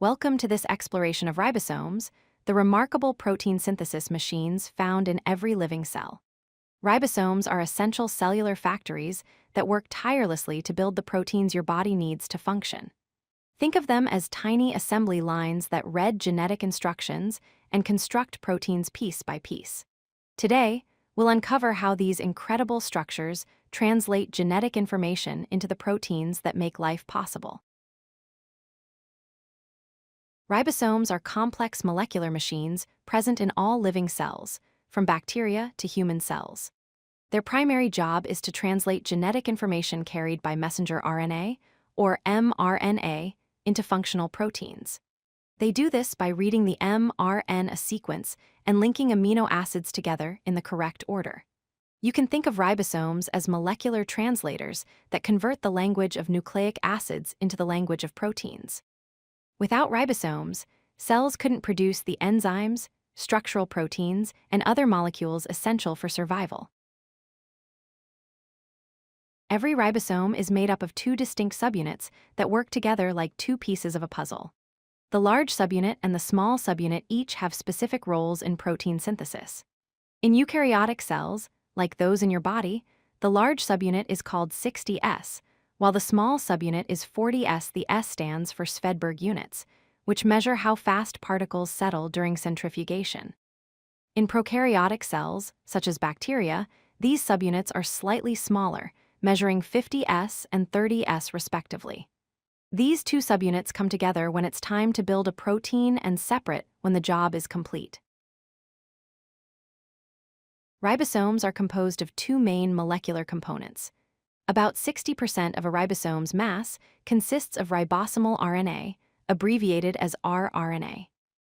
Welcome to this exploration of ribosomes, the remarkable protein synthesis machines found in every living cell. Ribosomes are essential cellular factories that work tirelessly to build the proteins your body needs to function. Think of them as tiny assembly lines that read genetic instructions and construct proteins piece by piece. Today, we'll uncover how these incredible structures translate genetic information into the proteins that make life possible. Ribosomes are complex molecular machines present in all living cells, from bacteria to human cells. Their primary job is to translate genetic information carried by messenger RNA, or mRNA, into functional proteins. They do this by reading the mRNA sequence and linking amino acids together in the correct order. You can think of ribosomes as molecular translators that convert the language of nucleic acids into the language of proteins. Without ribosomes, cells couldn't produce the enzymes, structural proteins, and other molecules essential for survival. Every ribosome is made up of two distinct subunits that work together like two pieces of a puzzle. The large subunit and the small subunit each have specific roles in protein synthesis. In eukaryotic cells, like those in your body, the large subunit is called 60S, while the small subunit is 40S. The S stands for Svedberg units, which measure how fast particles settle during centrifugation. In prokaryotic cells, such as bacteria, these subunits are slightly smaller, measuring 50S and 30S respectively. These two subunits come together when it's time to build a protein and separate when the job is complete. Ribosomes are composed of two main molecular components. About 60% of a ribosome's mass consists of ribosomal RNA, abbreviated as rRNA.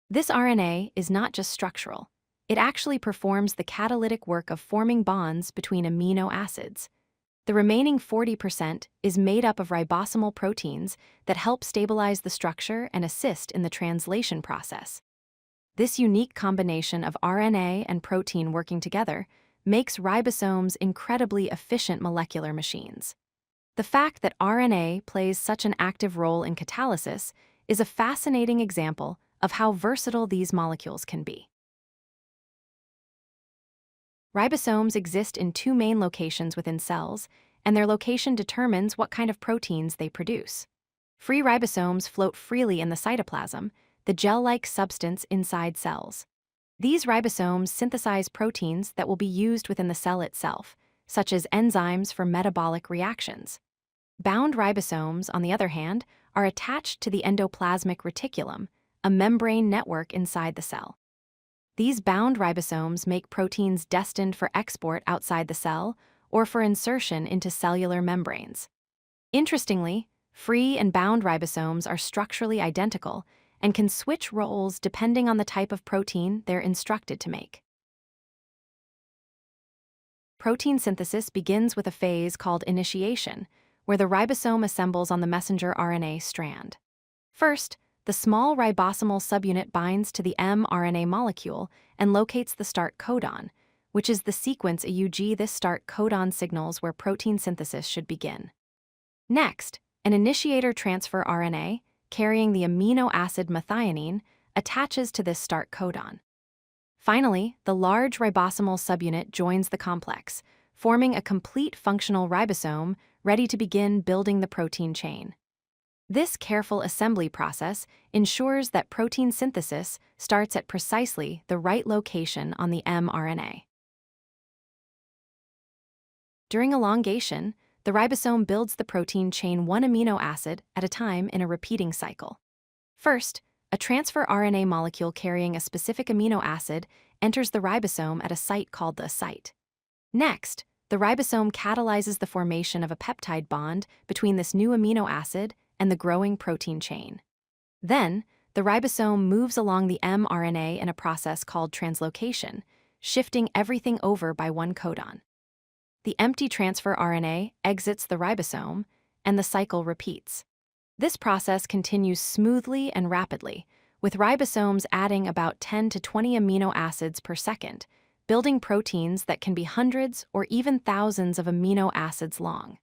This RNA is not just structural. It actually performs the catalytic work of forming bonds between amino acids. The remaining 40% is made up of ribosomal proteins that help stabilize the structure and assist in the translation process. This unique combination of RNA and protein working together makes ribosomes incredibly efficient molecular machines. The fact that RNA plays such an active role in catalysis is a fascinating example of how versatile these molecules can be. Ribosomes exist in two main locations within cells, and their location determines what kind of proteins they produce. Free ribosomes float freely in the cytoplasm, the gel-like substance inside cells. These ribosomes synthesize proteins that will be used within the cell itself, such as enzymes for metabolic reactions. Bound ribosomes, on the other hand, are attached to the endoplasmic reticulum, a membrane network inside the cell. These bound ribosomes make proteins destined for export outside the cell or for insertion into cellular membranes. Interestingly, free and bound ribosomes are structurally identical and can switch roles depending on the type of protein they're instructed to make. Protein synthesis begins with a phase called initiation, where the ribosome assembles on the messenger RNA strand. First, the small ribosomal subunit binds to the mRNA molecule and locates the start codon, which is the sequence AUG. This start codon signals where protein synthesis should begin. Next, an initiator transfer RNA, carrying the amino acid methionine, attaches to this start codon. Finally, the large ribosomal subunit joins the complex, forming a complete functional ribosome ready to begin building the protein chain. This careful assembly process ensures that protein synthesis starts at precisely the right location on the mRNA. During elongation, the ribosome builds the protein chain one amino acid at a time in a repeating cycle. First, a transfer RNA molecule carrying a specific amino acid enters the ribosome at a site called the site. Next, the ribosome catalyzes the formation of a peptide bond between this new amino acid and the growing protein chain. Then, the ribosome moves along the mRNA in a process called translocation, shifting everything over by one codon. The empty transfer RNA exits the ribosome, and the cycle repeats. This process continues smoothly and rapidly, with ribosomes adding about 10 to 20 amino acids per second, building proteins that can be hundreds or even thousands of amino acids long.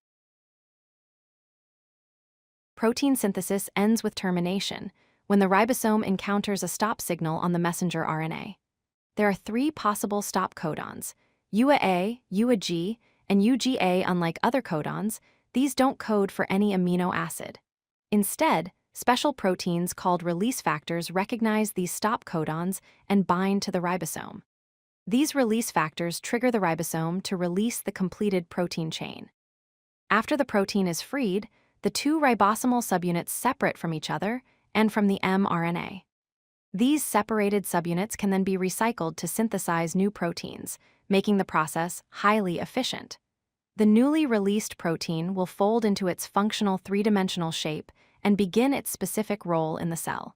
Protein synthesis ends with termination, when the ribosome encounters a stop signal on the messenger RNA. There are 3 possible stop codons: UAA, UAG, and UGA. Unlike other codons, these don't code for any amino acid. Instead, special proteins called release factors recognize these stop codons and bind to the ribosome. These release factors trigger the ribosome to release the completed protein chain. After the protein is freed, the 2 ribosomal subunits separate from each other and from the mRNA. These separated subunits can then be recycled to synthesize new proteins, making the process highly efficient. The newly released protein will fold into its functional 3-dimensional shape and begin its specific role in the cell.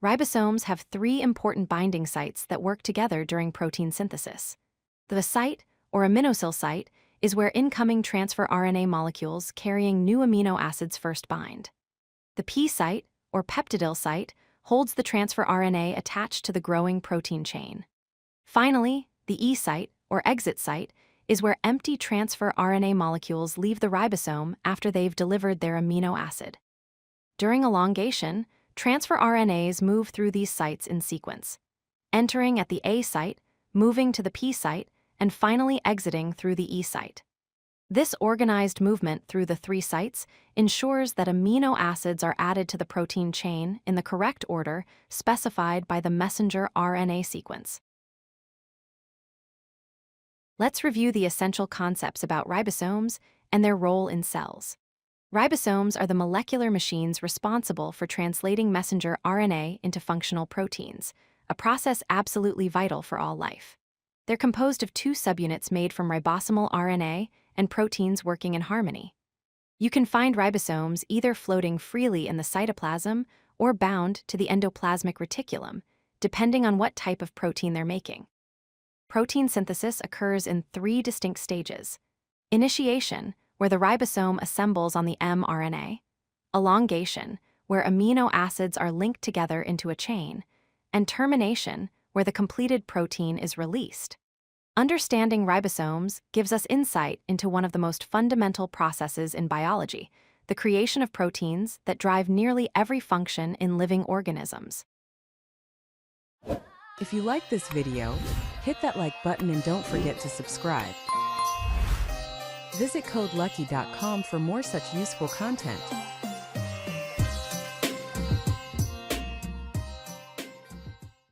Ribosomes have 3 important binding sites that work together during protein synthesis. The site, or aminosyl site, is where incoming transfer RNA molecules carrying new amino acids first bind. The P site, or peptidyl site, holds the transfer RNA attached to the growing protein chain. Finally, the E site, or exit site, is where empty transfer RNA molecules leave the ribosome after they've delivered their amino acid. During elongation, transfer RNAs move through these sites in sequence, entering at the A site, moving to the P site, and finally exiting through the E site. This organized movement through the 3 sites ensures that amino acids are added to the protein chain in the correct order specified by the messenger RNA sequence. Let's review the essential concepts about ribosomes and their role in cells. Ribosomes are the molecular machines responsible for translating messenger RNA into functional proteins, a process absolutely vital for all life. They're composed of 2 subunits made from ribosomal RNA and proteins working in harmony. You can find ribosomes either floating freely in the cytoplasm or bound to the endoplasmic reticulum, depending on what type of protein they're making. Protein synthesis occurs in 3 distinct stages: initiation, where the ribosome assembles on the mRNA; elongation, where amino acids are linked together into a chain; and termination, where the completed protein is released. Understanding ribosomes gives us insight into one of the most fundamental processes in biology, the creation of proteins that drive nearly every function in living organisms. If you like this video, hit that like button and don't forget to subscribe. Visit codelucky.com for more such useful content.